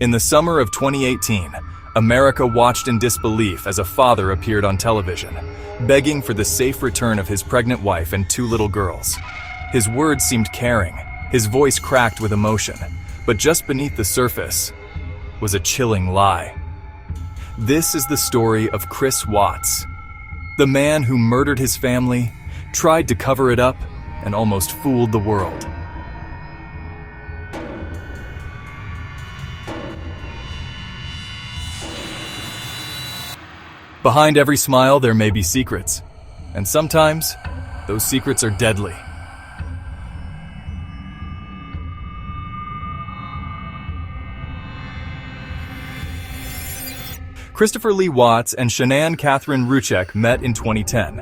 In the summer of 2018, America watched in disbelief as a father appeared on television, begging for the safe return of his pregnant wife and two little girls. His words seemed caring, his voice cracked with emotion, but just beneath the surface was a chilling lie. This is the story of Chris Watts, the man who murdered his family, tried to cover it up, and almost fooled the world. Behind every smile, there may be secrets, and sometimes those secrets are deadly. Christopher Lee Watts and Shanann Catherine Ruchek met in 2010.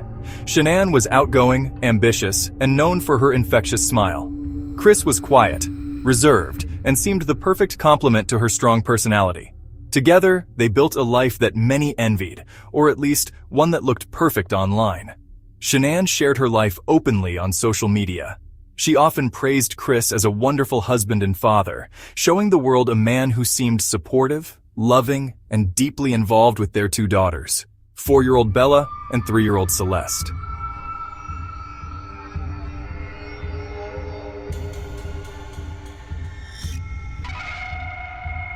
Shanann was outgoing, ambitious, and known for her infectious smile. Chris was quiet, reserved, and seemed the perfect complement to her strong personality. Together, they built a life that many envied, or at least one that looked perfect online. Shanann shared her life openly on social media. She often praised Chris as a wonderful husband and father, showing the world a man who seemed supportive, loving, and deeply involved with their two daughters, 4-year-old Bella and 3-year-old Celeste.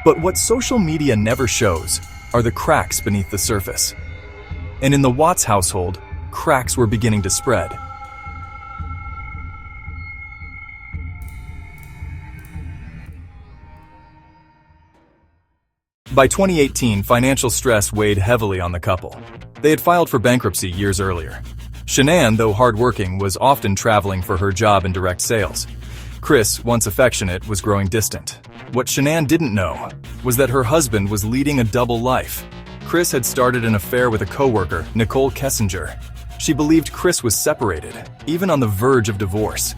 But what social media never shows are the cracks beneath the surface. And in the Watts household, cracks were beginning to spread. By 2018, financial stress weighed heavily on the couple. They had filed for bankruptcy years earlier. Shanann, though hardworking, was often traveling for her job in direct sales. Chris, once affectionate, was growing distant. What Shanann didn't know was that her husband was leading a double life. Chris had started an affair with a coworker, Nicole Kessinger. She believed Chris was separated, even on the verge of divorce.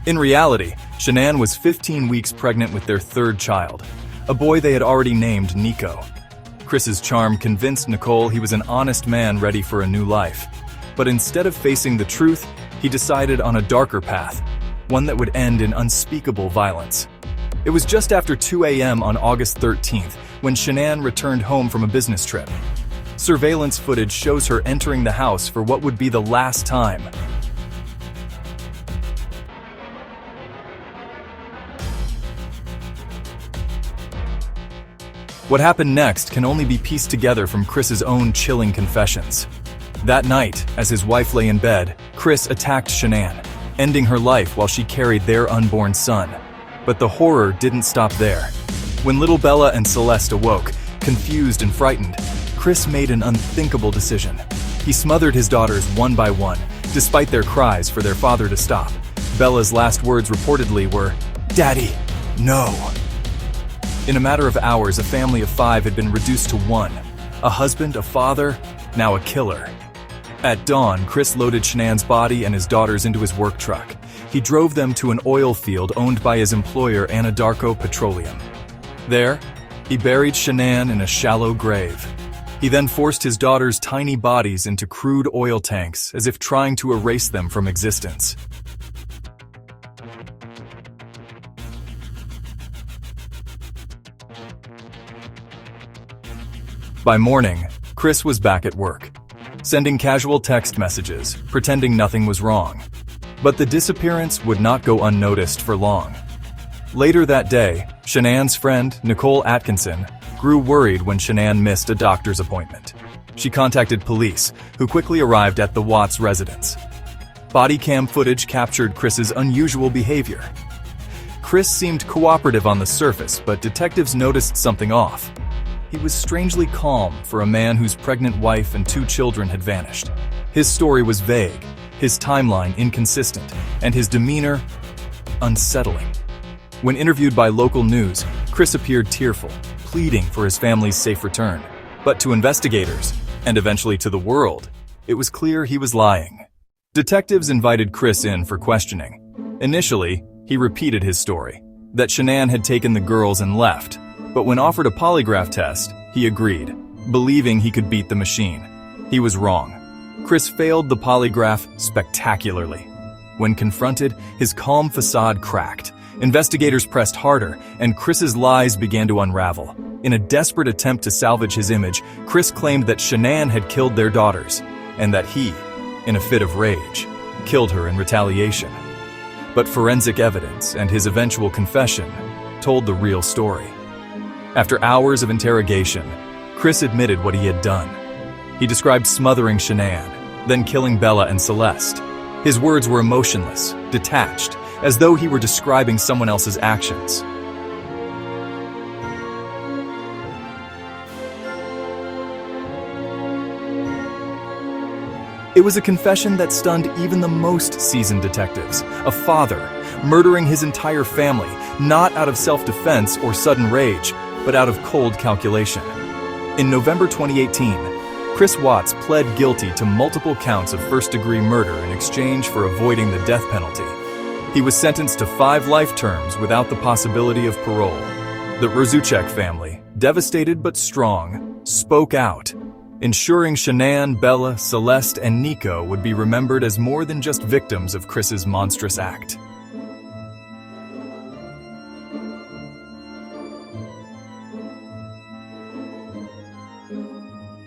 In reality, Shanann was 15 weeks pregnant with their third child, a boy they had already named Nico. Chris's charm convinced Nicole he was an honest man ready for a new life. But instead of facing the truth, he decided on a darker path, one that would end in unspeakable violence. It was just after 2 a.m. on August 13th when Shanann returned home from a business trip. Surveillance footage shows her entering the house for what would be the last time. What happened next can only be pieced together from Chris's own chilling confessions. That night, as his wife lay in bed, Chris attacked Shanann, ending her life while she carried their unborn son. But the horror didn't stop there. When little Bella and Celeste awoke, confused and frightened, Chris made an unthinkable decision. He smothered his daughters one by one, despite their cries for their father to stop. Bella's last words reportedly were, "Daddy, no." In a matter of hours, a family of 5 had been reduced to 1. A husband, a father, now a killer. At dawn, Chris loaded Shanann's body and his daughters into his work truck. He drove them to an oil field owned by his employer, Anadarko Petroleum. There, he buried Shanann in a shallow grave. He then forced his daughters' tiny bodies into crude oil tanks as if trying to erase them from existence. By morning, Chris was back at work, sending casual text messages, pretending nothing was wrong. But the disappearance would not go unnoticed for long. Later that day, Shanann's friend, Nicole Atkinson, grew worried when Shanann missed a doctor's appointment. She contacted police, who quickly arrived at the Watts residence. Body cam footage captured Chris's unusual behavior. Chris seemed cooperative on the surface, but detectives noticed something off. He was strangely calm for a man whose pregnant wife and 2 children had vanished. His story was vague, his timeline inconsistent, and his demeanor unsettling. When interviewed by local news, Chris appeared tearful, pleading for his family's safe return. But to investigators, and eventually to the world, it was clear he was lying. Detectives invited Chris in for questioning. Initially, he repeated his story, that Shanann had taken the girls and left. But when offered a polygraph test, he agreed, believing he could beat the machine. He was wrong. Chris failed the polygraph spectacularly. When confronted, his calm facade cracked, Investigators pressed harder, and Chris's lies began to unravel. In a desperate attempt to salvage his image, Chris claimed that Shanann had killed their daughters, and that he, in a fit of rage, killed her in retaliation. But forensic evidence and his eventual confession told the real story. After hours of interrogation, Chris admitted what he had done. He described smothering Shanann, then killing Bella and Celeste. His words were emotionless, detached, as though he were describing someone else's actions. It was a confession that stunned even the most seasoned detectives. A father murdering his entire family, not out of self-defense or sudden rage, but out of cold calculation. In November 2018, Chris Watts pled guilty to multiple counts of first-degree murder in exchange for avoiding the death penalty. He was sentenced to 5 life terms without the possibility of parole. The Rzucek family, devastated but strong, spoke out, ensuring Shanann, Bella, Celeste, and Nico would be remembered as more than just victims of Chris's monstrous act.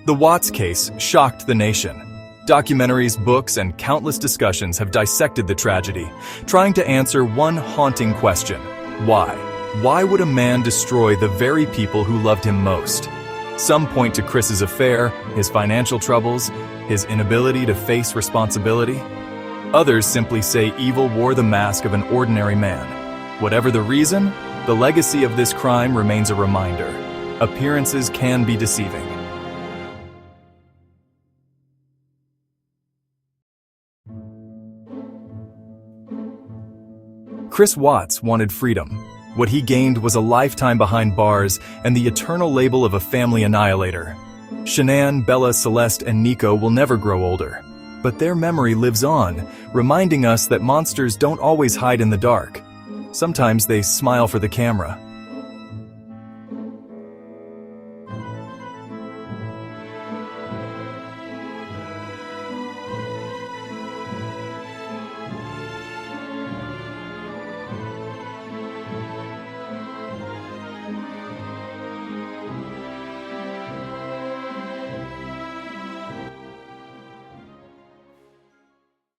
The Watts case shocked the nation. Documentaries, books, and countless discussions have dissected the tragedy, trying to answer one haunting question: why? Why would a man destroy the very people who loved him most? Some point to Chris's affair, his financial troubles, his inability to face responsibility. Others simply say evil wore the mask of an ordinary man. Whatever the reason, the legacy of this crime remains a reminder. Appearances can be deceiving. Chris Watts wanted freedom. What he gained was a lifetime behind bars and the eternal label of a family annihilator. Shanann, Bella, Celeste, and Nico will never grow older, but their memory lives on, reminding us that monsters don't always hide in the dark. Sometimes they smile for the camera,